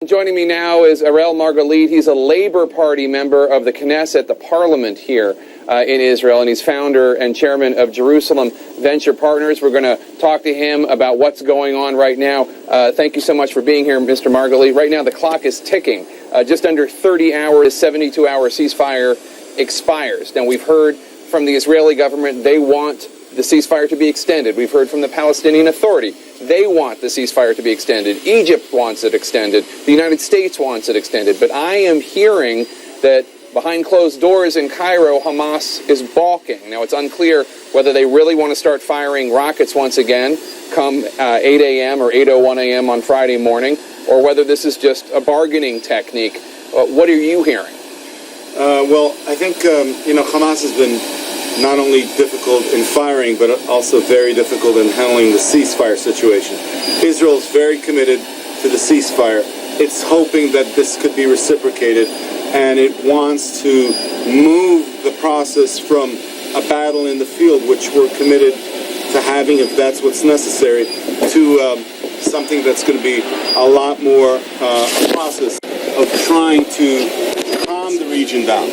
Joining me now is Arel Margalit. He's a Labour Party member of the Knesset, the parliament here in Israel, and he's founder and chairman of Jerusalem Venture Partners. We're going to talk to him about what's going on right now. Thank you so much for being here, Mr. Margalit. Right now, the clock is ticking. Just under 30 hours, 72-hour ceasefire expires. Now, we've heard from the Israeli government they want the ceasefire to be extended. We've heard from the Palestinian Authority. They want the ceasefire to be extended. Egypt wants it extended. The United States wants it extended. But I am hearing that behind closed doors in Cairo, Hamas is balking. Now, it's unclear whether they really want to start firing rockets once again come 8 a.m. or 8:01 a.m. on Friday morning, or whether this is just a bargaining technique. What are you hearing? Well, I think, Hamas has been not only difficult in firing, but also very difficult in handling the ceasefire situation. Israel is very committed to the ceasefire. It's hoping that this could be reciprocated, and it wants to move the process from a battle in the field, which we're committed to having if that's what's necessary, to something that's going to be a lot more a process of trying to calm the region down.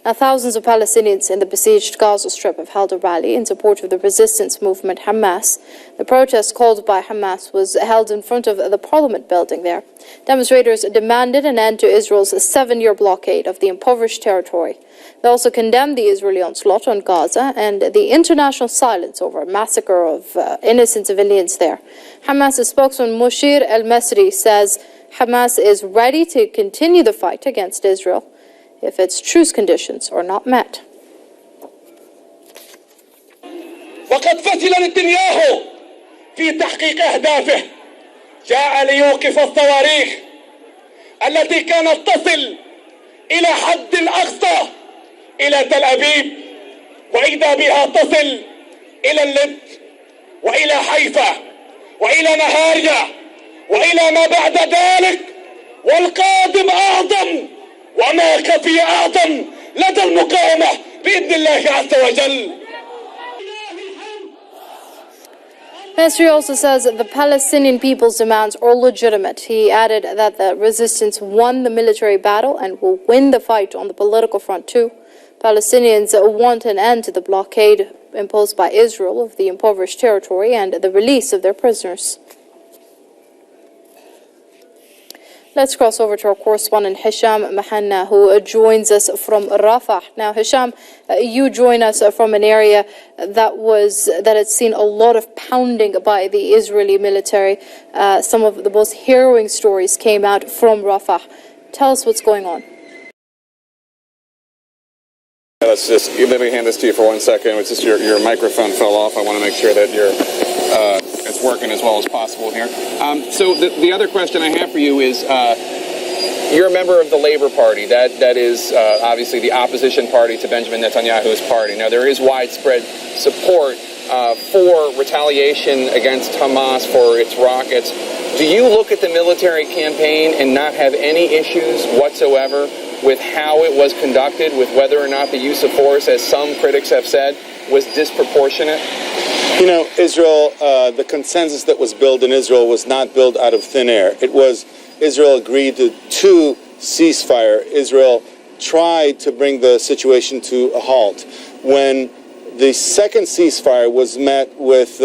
Now, thousands of Palestinians in the besieged Gaza Strip have held a rally in support of the resistance movement Hamas. The protest called by Hamas was held in front of the Parliament building there. Demonstrators demanded an end to Israel's 7-year blockade of the impoverished territory. They also condemned the Israeli onslaught on Gaza and the international silence over a massacre of innocent civilians there. Hamas's spokesman Moshir El-Mesri says Hamas is ready to continue the fight against Israel if its truce conditions are not met. وقد فشل نتنياهو في تحقيق أهدافه. جاء ليوقف الصواريخ التي كانت تصل إلى حد الأقصى إلى تل أبيب، وإذا بها تصل إلى اللد وإلى حيفا وإلى نهاريا وإلى ما بعد ذلك، والقادم أعظم وما كفي أعظم لدى المقاومة بإذن الله عز وجل. Mesri also says that the Palestinian people's demands are legitimate. He added that the resistance won the military battle and will win the fight on the political front too. Palestinians want an end to the blockade imposed by Israel of the impoverished territory and the release of their prisoners. Let's cross over to our correspondent Hisham Mahanna, who joins us from Rafah. Now, Hisham, you join us from an area that had seen a lot of pounding by the Israeli military. Some of the most harrowing stories came out from Rafah. Tell us what's going on. Let's just let me hand this to you for 1 second. It's just your microphone fell off. I want to make sure that it's working as well as possible here. So the other question I have for you is, you're a member of the Labour Party. That is obviously the opposition party to Benjamin Netanyahu's party. Now, there is widespread support for retaliation against Hamas for its rockets. Do you look at the military campaign and not have any issues whatsoever with how it was conducted, with whether or not the use of force, as some critics have said, was disproportionate? You know, Israel, the consensus that was built in Israel was not built out of thin air. It was Israel agreed to ceasefire. Israel tried to bring the situation to a halt. When the second ceasefire was met with,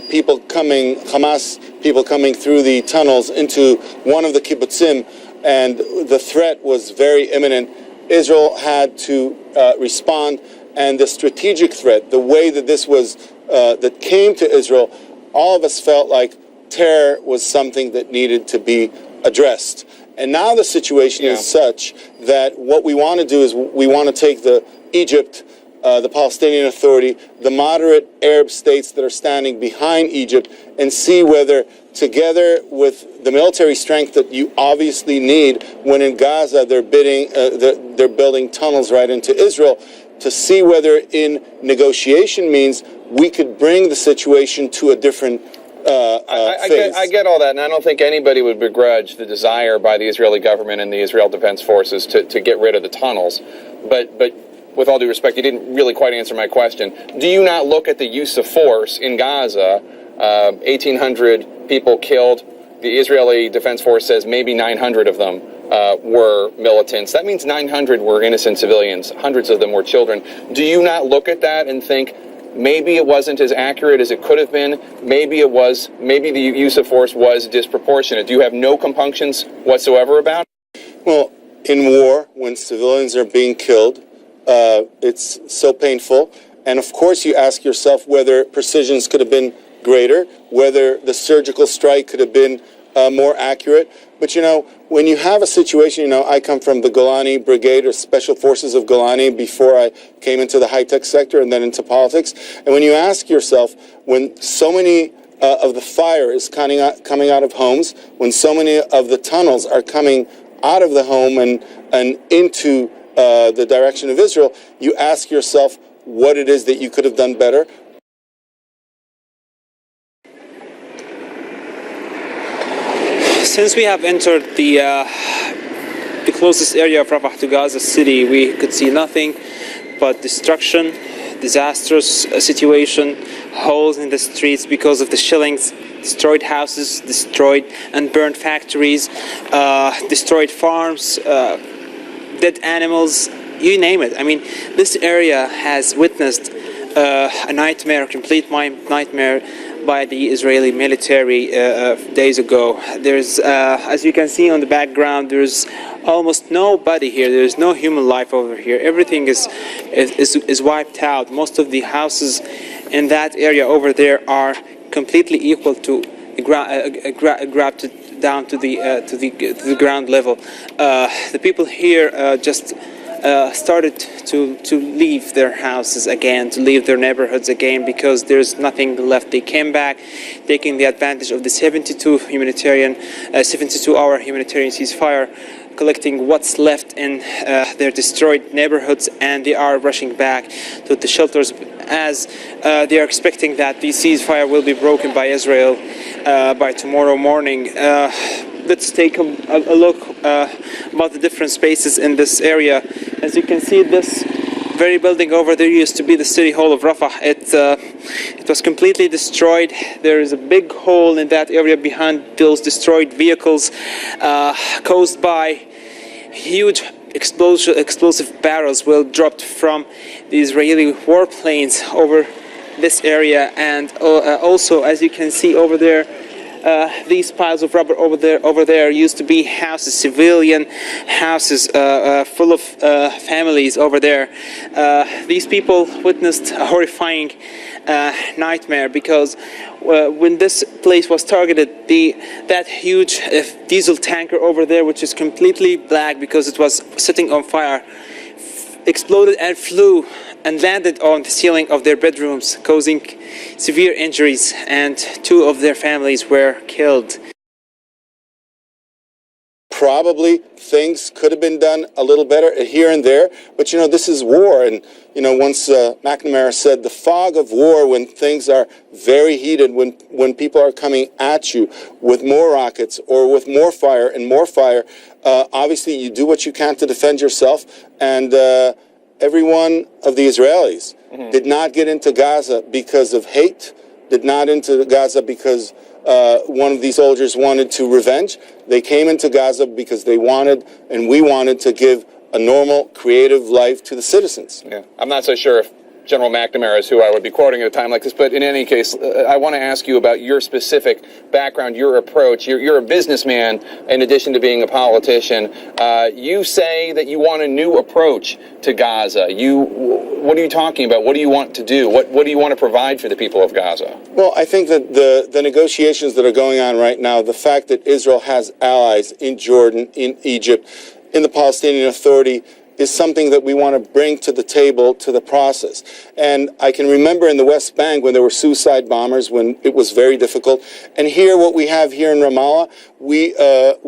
people coming, Hamas people coming through the tunnels into one of the kibbutzim, and the threat was very imminent, Israel had to respond. And the strategic threat, the way that this was, that came to Israel, all of us felt like terror was something that needed to be addressed. And now the situation is such that what we want to do is we want to take Egypt, the Palestinian Authority, the moderate Arab states that are standing behind Egypt, and see whether, together with the military strength that you obviously need when in Gaza they're building tunnels right into Israel, to see whether in negotiation means we could bring the situation to a different phase. I get all that, and I don't think anybody would begrudge the desire by the Israeli government and the Israel Defense Forces to get rid of the tunnels. But with all due respect, you didn't really quite answer my question. Do you not look at the use of force in Gaza 1,800 people killed. The Israeli Defense Force says maybe 900 of them were militants. That means 900 were innocent civilians. Hundreds of them were children. Do you not look at that and think maybe it wasn't as accurate as it could have been? Maybe it was. Maybe the use of force was disproportionate. Do you have no compunctions whatsoever about it? Well, in war, when civilians are being killed, it's so painful. And of course, you ask yourself whether precisions could have been greater, whether the surgical strike could have been more accurate. But, when you have a situation, I come from the Golani Brigade or Special Forces of Golani before I came into the high-tech sector and then into politics. And when you ask yourself, when so many of the fire is coming out of homes, when so many of the tunnels are coming out of the home and into the direction of Israel, you ask yourself what it is that you could have done better. Since we have entered the closest area of Rafah to Gaza City, we could see nothing but destruction, disastrous situation, holes in the streets because of the shellings, destroyed houses, destroyed and burned factories, destroyed farms, dead animals, you name it. I mean, this area has witnessed a nightmare, a complete nightmare by the Israeli military days ago. There's, as you can see on the background, there's almost nobody here. There's no human life over here. Everything is wiped out. Most of the houses in that area over there are completely equal to grabbed down to the ground level. The people here just started to leave their houses again, to leave their neighborhoods again, because there's nothing left. They came back, taking the advantage of the 72-hour humanitarian ceasefire, collecting what's left in their destroyed neighborhoods, and they are rushing back to the shelters as they are expecting that the ceasefire will be broken by Israel by tomorrow morning. Let's take a look about the different spaces in this area. As you can see, this very building over there used to be the city hall of Rafah. It was completely destroyed. There is a big hole in that area behind those destroyed vehicles caused by huge explosive barrels dropped from the Israeli warplanes over this area. And also, as you can see over there, these piles of rubber over there used to be houses, civilian houses full of families over there. These people witnessed a horrifying nightmare, because when this place was targeted, that huge diesel tanker over there, which is completely black because it was sitting on fire, exploded and flew and landed on the ceiling of their bedrooms, causing severe injuries, and 2 of their families were killed. Probably things could have been done a little better here and there, but this is war, and once McNamara said, the fog of war, when things are very heated, when people are coming at you with more rockets or with more fire and more fire, obviously you do what you can to defend yourself. And every one of the Israelis did not get into Gaza because of hate, did not into Gaza because one of these soldiers wanted to revenge. They came into Gaza because they wanted, and we wanted, to give a normal, creative life to the citizens. Yeah, I'm not so sure if General McNamara is who I would be quoting at a time like this, but in any case, I want to ask you about your specific background, your approach. You're a businessman in addition to being a politician. You say that you want a new approach to Gaza. What are you talking about? What do you want to do? What do you want to provide for the people of Gaza? Well, I think that the negotiations that are going on right now, the fact that Israel has allies in Jordan, in Egypt, in the Palestinian Authority, is something that we want to bring to the table, to the process. And I can remember in the West Bank when there were suicide bombers, when it was very difficult. And here, what we have here in Ramallah, we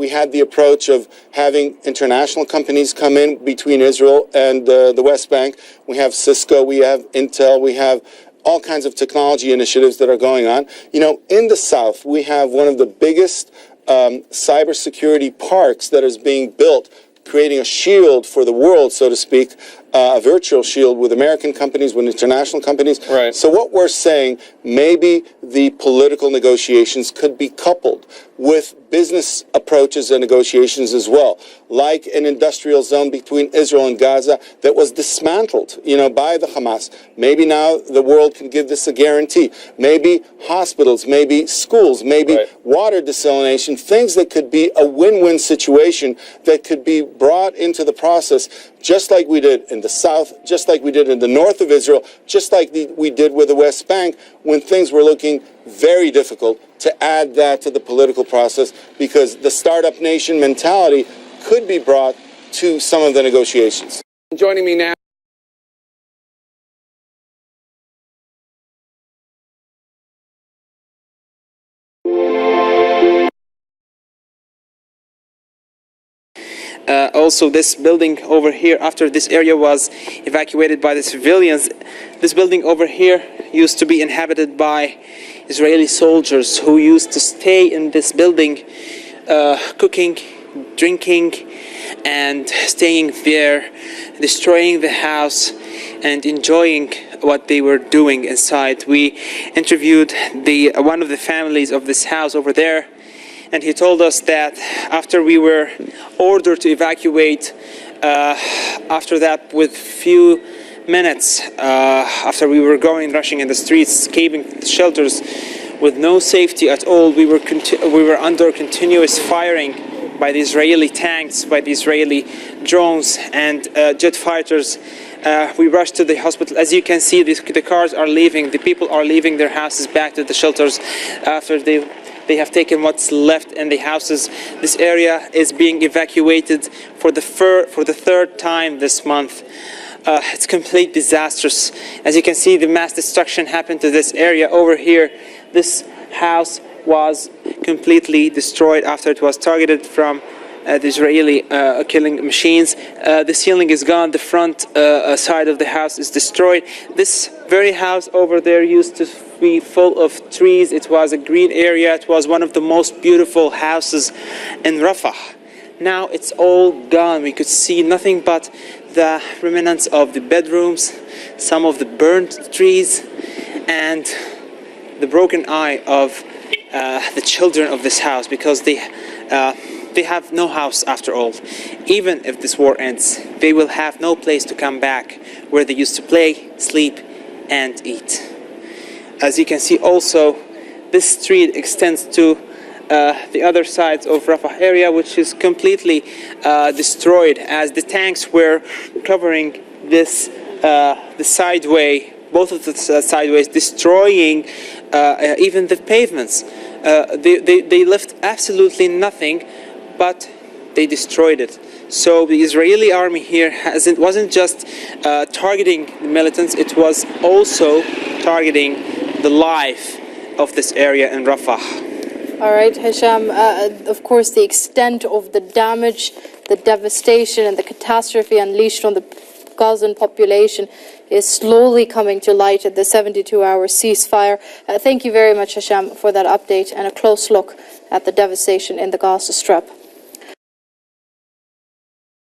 had the approach of having international companies come in between Israel and the West Bank. We have Cisco, we have Intel, we have all kinds of technology initiatives that are going on. In the South, we have one of the biggest cybersecurity parks that is being built, creating a shield for the world, so to speak, a virtual shield with American companies, with international companies. Right. So what we're saying, maybe the political negotiations could be coupled with business approaches and negotiations as well, like an industrial zone between Israel and Gaza that was dismantled, by the Hamas. Maybe now the world can give this a guarantee. Maybe hospitals, maybe schools, maybe water desalination, things that could be a win-win situation that could be brought into the process, just like we did in the south, just like we did in the north of Israel, just like we did with the West Bank when things were looking very difficult, to add that to the political process, because the startup nation mentality could be brought to some of the negotiations. Joining me now. Also, this building over here, after this area was evacuated by the civilians, this building over here used to be inhabited by Israeli soldiers who used to stay in this building, cooking, drinking, and staying there, destroying the house and enjoying what they were doing inside. We interviewed one of the families of this house over there, and he told us that after we were ordered to evacuate, after that, with few minutes, after we were rushing in the streets, escaping the shelters with no safety at all, we were under continuous firing by the Israeli tanks, by the Israeli drones and jet fighters. We rushed to the hospital. As you can see, the cars are leaving, the people are leaving their houses back to the shelters after they have taken what's left in the houses. This area is being evacuated for the third time this month. It's complete disastrous. As you can see, the mass destruction happened to this area over here. This house was completely destroyed after it was targeted from the Israeli killing machines. The ceiling is gone. The front side of the house is destroyed. This very house over there used to be full of trees. It was a green area. It was one of the most beautiful houses in Rafah. Now it's all gone. We could see nothing but the remnants of the bedrooms, some of the burnt trees, and the broken eye of the children of this house, because they have no house after all. Even if this war ends, they will have no place to come back where they used to play, sleep, and eat. As you can see also, this street extends to the other sides of Rafah area, which is completely destroyed, as the tanks were covering this the sideway, both of the sideways, destroying even the pavements. They left absolutely nothing, but they destroyed it. So the Israeli army here wasn't just targeting the militants, it was also targeting the life of this area in Rafah. All right, Hisham, of course, the extent of the damage, the devastation and the catastrophe unleashed on the Gazan population is slowly coming to light at the 72-hour ceasefire. Thank you very much, Hisham, for that update and a close look at the devastation in the Gaza Strip.